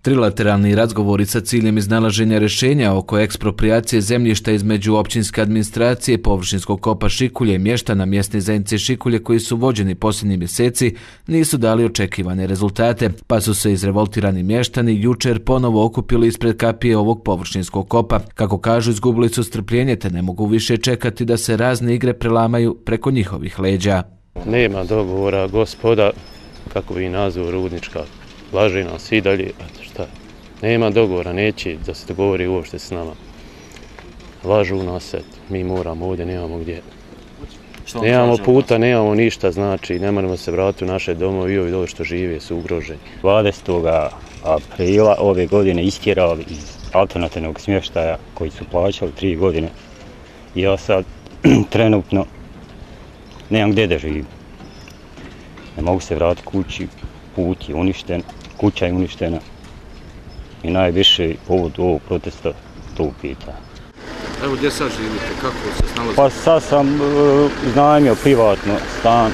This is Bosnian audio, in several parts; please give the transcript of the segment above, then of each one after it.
Trilateralni razgovori sa ciljem iznalaženja rješenja oko eksproprijacije zemljišta između općinske administracije, površinskog kopa Šikulje i mještana mjesne zajednice Šikulje koji su vođeni posljednjih mjeseci nisu dali očekivane rezultate, pa su se izrevoltirani mještani jučer ponovo okupili ispred kapije ovog površinskog kopa. Kako kažu, izgubili su strpljenje te ne mogu više čekati da se razne igre prelamaju preko njihovih leđa. Nema dogovora, gospoda, kako bi nazvao rudnička, laže nas i dalje, šta? Nema dogovora, neće da se dogovori uopšte s nama. Lažu nas, mi moramo ovdje, nemamo gdje. Nemamo puta, nemamo ništa, znači ne moramo se vratiti u naše domove i ovi dole što žive su ugroženi. 20. aprila ove godine istjerali iz alternativnog smještaja koji su plaćali 3 godine. Ja sad trenutno nemam gdje da živim. Ne mogu se vratiti kući, put je uništen, kuća je uništena i najviše povod ovog protesta to pita. Evo gdje sad živite, kako se snalazite? Pa sad sam iznajmio privatno stan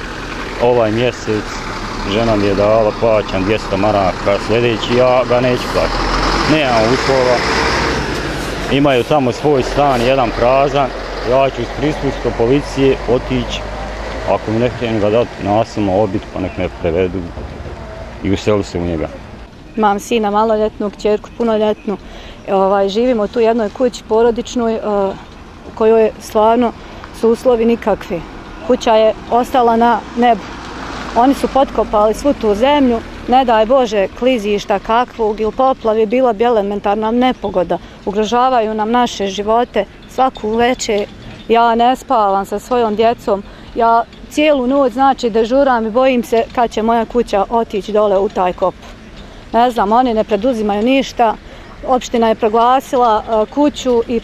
ovaj mjesec, žena mi je dala, plaćam 200 maraka, sljedeći ja ga neću platiti. Nemam uslova, imaju tamo svoj stan, jedan prazan, ja ću iz prisustva policije otići, ako mi ne htjelim ga dati nasilno obit, pa nek me prevedu i useli se u njega. Imam sina maloljetnu, kćerku punoljetnu, živimo tu u jednoj kući porodičnoj u kojoj stvarno su uslovi nikakvi. Kuća je ostala na nebu. Oni su potkopali svu tu zemlju, ne daj Bože klizišta kakvog ili poplavi, bila bi elementarna nepogoda. Ugrožavaju nam naše živote, svaku večer ja ne spavam sa svojom djecom. Ja cijelu noć znači dežuram i bojim se kad će moja kuća otići dole u taj kop. Ne znam, oni ne preduzimaju ništa. Opština je proglasila kuću i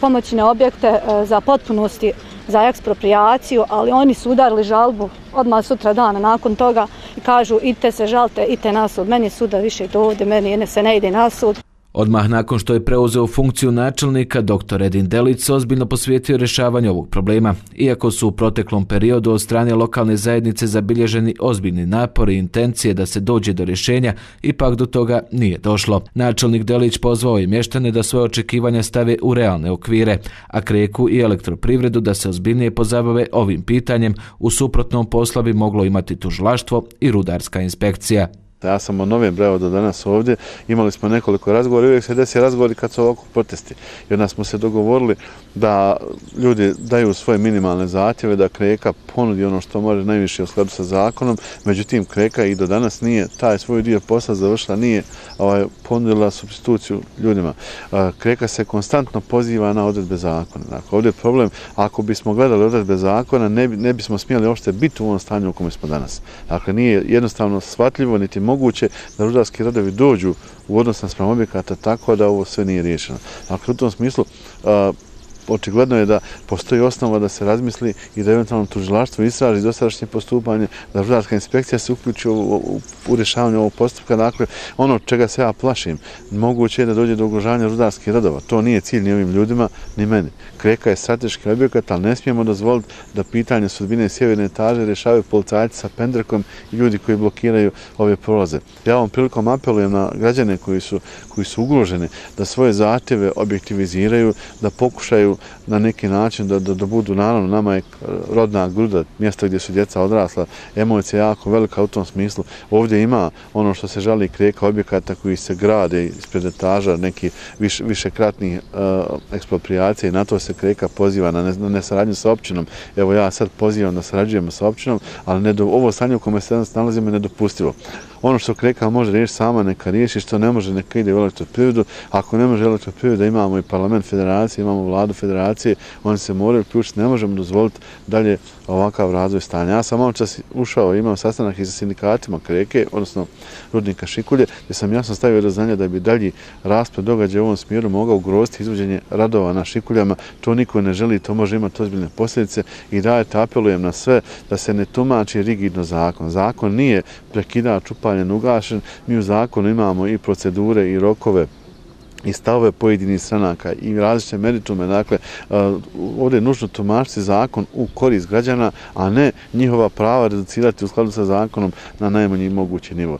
pomoćne objekte za potpunosti za eksproprijaciju, ali oni su udarili žalbu odmah sutra dana nakon toga i kažu idite se žalite, idite na sud. Meni je suda više do ovdje, meni se ne ide na sud. Odmah nakon što je preuzeo funkciju načelnika, dr. Edin Delić se ozbiljno posvetio rješavanju ovog problema. Iako su u proteklom periodu od strane lokalne zajednice zabilježeni ozbiljni napori i intencije da se dođe do rješenja, ipak do toga nije došlo. Načelnik Delić pozvao je mještane da svoje očekivanja stave u realne okvire, a Kreku i elektroprivredu da se ozbiljnije pozabave ovim pitanjem, u suprotnom posla bi moglo imati tužilaštvo i rudarska inspekcija. Ja sam od novembra do danas ovdje, imali smo nekoliko razgovora i uvijek se desi razgovori kad su ovako protesti. I onda smo se dogovorili da ljudi daju svoje minimalne zahtjeve, da Kreka ponudi ono što može najviše u skladu sa zakonom, međutim Kreka i do danas nije taj svoj dio posla završila, nije ponudila supstituciju ljudima. Kreka se konstantno poziva na odredbe zakona. Dakle, ovdje je problem, ako bismo gledali odredbe zakona, ne bismo smjeli uopšte biti u ovom stanju u kome smo danas. Dakle, nije jednostavno shvatljivo niti moguće da rudarski radovi dođu u odnos naspram objekata tako da ovo sve nije riješeno. Dakle, u tom smislu očigledno je da postoji osnova da se razmisli i da eventualno tužilaštvo istraži dosadašnje postupanje, da rudarska inspekcija se uključi u rješavanje ovog postupka. Dakle, ono čega se ja plašim, moguće je da dođe do ugrožavanja rudarskih radova. To nije cilj ni ovim ljudima, ni meni. Kreka je strateški objekat, ali ne smijemo dozvoliti da pitanje sudbine sjeverne etaže rješavaju policajci sa pendrekom i ljudi koji blokiraju ove prolaze. Ja ovom prilikom apelujem na građane koji su ugroženi da svoje zahtjeve objektiviziraju, da pokušaju na neki način da budu, naravno, nama je rodna gruda, mjesto gdje su djeca odrasla, emocija jako velika u tom smislu. Ovdje ima ono što se žali Kreka objekata koji se grade ispred etaža, neki višekratnih eksproprijacije i na to se Kreka poziva na nesaradnju sa općinom. Evo ja sad pozivam da sarađujemo sa općinom, ali ovo stanje u kome se danas nalazimo je nedopustivo. Ono što Kreka može riješiti sama, neka riješi, što ne može, neka ide u elektroprivredu. Ako ne može elektroprivredu, imamo i parlament federacije, imamo vladu federacije, oni se moraju uključiti, ne možemo dozvoliti dalje ovakav razvoj stanja. Ja sam malo čas ušao, imam sastanak i sa sindikatima Kreke, odnosno rudnika Šikulje, gdje sam jasno stavio do znanja da bi dalji rasplet događaja u ovom smjeru mogao ugroziti izvođenje radova na Šikuljama. To niko ne želi, to može imati ozbiljne posljedice i apelujem na sve da se ne tumači rigidno zakon. Zakon nije prekidač upaljen, ugašen. Mi u zakonu imamo i procedure i rokove i stavove pojedinih stranaka i različite meritume. Dakle, ovdje je nužno tumačiti zakon u korist građana, a ne njihova prava reducirati u skladu sa zakonom na najmanji mogući nivo.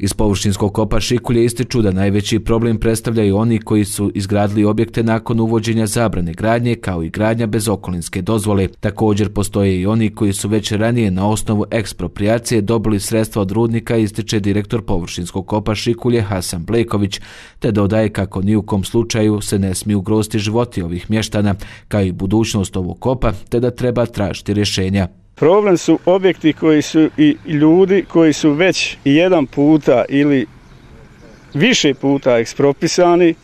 Iz površinskog kopa Šikulje ističu da najveći problem predstavljaju oni koji su izgradili objekte nakon uvođenja zabrane gradnje, kao i gradnja bez okolinske dozvole. Također postoje i oni koji su već ranije na osnovu eksproprijacije dobili sredstva od rudnika, ističe direktor površinskog kopa Šikulje Hasan Bleković, te dodaje kako ni u kom slučaju se ne smiju ugroziti životi ovih mještana, kao i budućnost ovog kopa, te da treba tražiti rješenja. Problem su objekti koji su i ljudi koji su već jedan puta ili više puta ekspropisani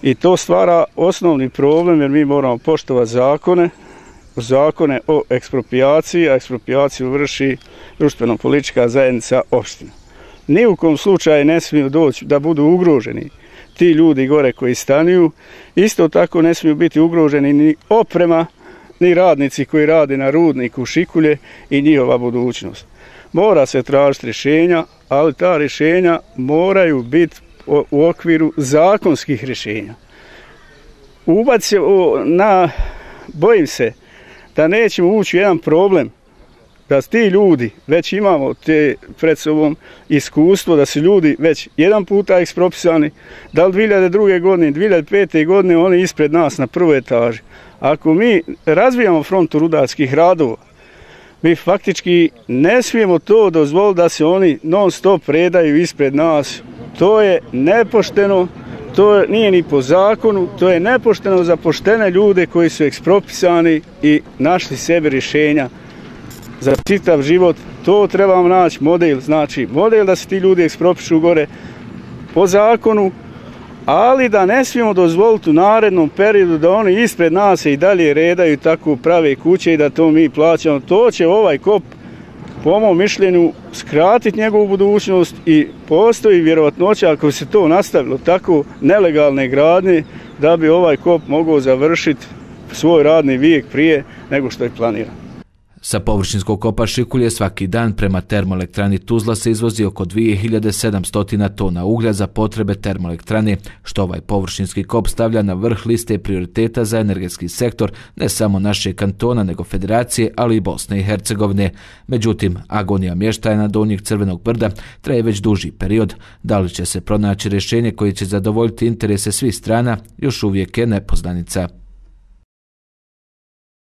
i to stvara osnovni problem jer mi moramo poštovati zakone o eksproprijaciji, a eksproprijaciju vrši društveno-politička zajednica opština. Ni u kom slučaju ne smiju doći da budu ugroženi ti ljudi gore koji stanuju, isto tako ne smiju biti ugroženi ni oprema, ni radnici koji rade na rudniku Šikulje i njihova budućnost. Mora se tražiti rješenja, ali ta rješenja moraju biti u okviru zakonskih rješenja. Bojim se da nećemo ući u jedan problem, da ti ljudi, već imamo pred sobom iskustvo, da su ljudi već jedan puta ekspropisani, da li 2002. godine, 2005. godine oni ispred nas na prvoj etaži. Ako mi razvijamo frontu rudarskih radova, mi faktički ne smijemo to dozvoliti da se oni non stop predaju ispred nas. To je nepošteno, to nije ni po zakonu, to je nepošteno za poštene ljude koji su ekspropisani i našli sebi rješenja za čitav život. To trebamo naći model, znači model da se ti ljudi ekspropišu gore po zakonu, ali da ne smijemo dozvoliti u narednom periodu da oni ispred nas i dalje redaju tako prave kuće i da to mi plaćamo. To će ovaj kop, po mom mišljenju, skratiti njegovu budućnost i postoji vjerojatnoća ako se to nastavilo tako nelegalne gradnje da bi ovaj kop mogao završiti svoj radni vijek prije nego što je planiran. Sa površinskog kopa Šikulje svaki dan prema termoelektrani Tuzla se izvozi oko 2700 tona uglja za potrebe termoelektrane, što ovaj površinski kop stavlja na vrh liste prioriteta za energetski sektor ne samo našeg kantona nego federacije, ali i Bosne i Hercegovine. Međutim, agonija mještana Donjeg Crvenog brda traje već duži period. Da li će se pronaći rješenje koje će zadovoljiti interese svih strana, još uvijek je nepoznanica.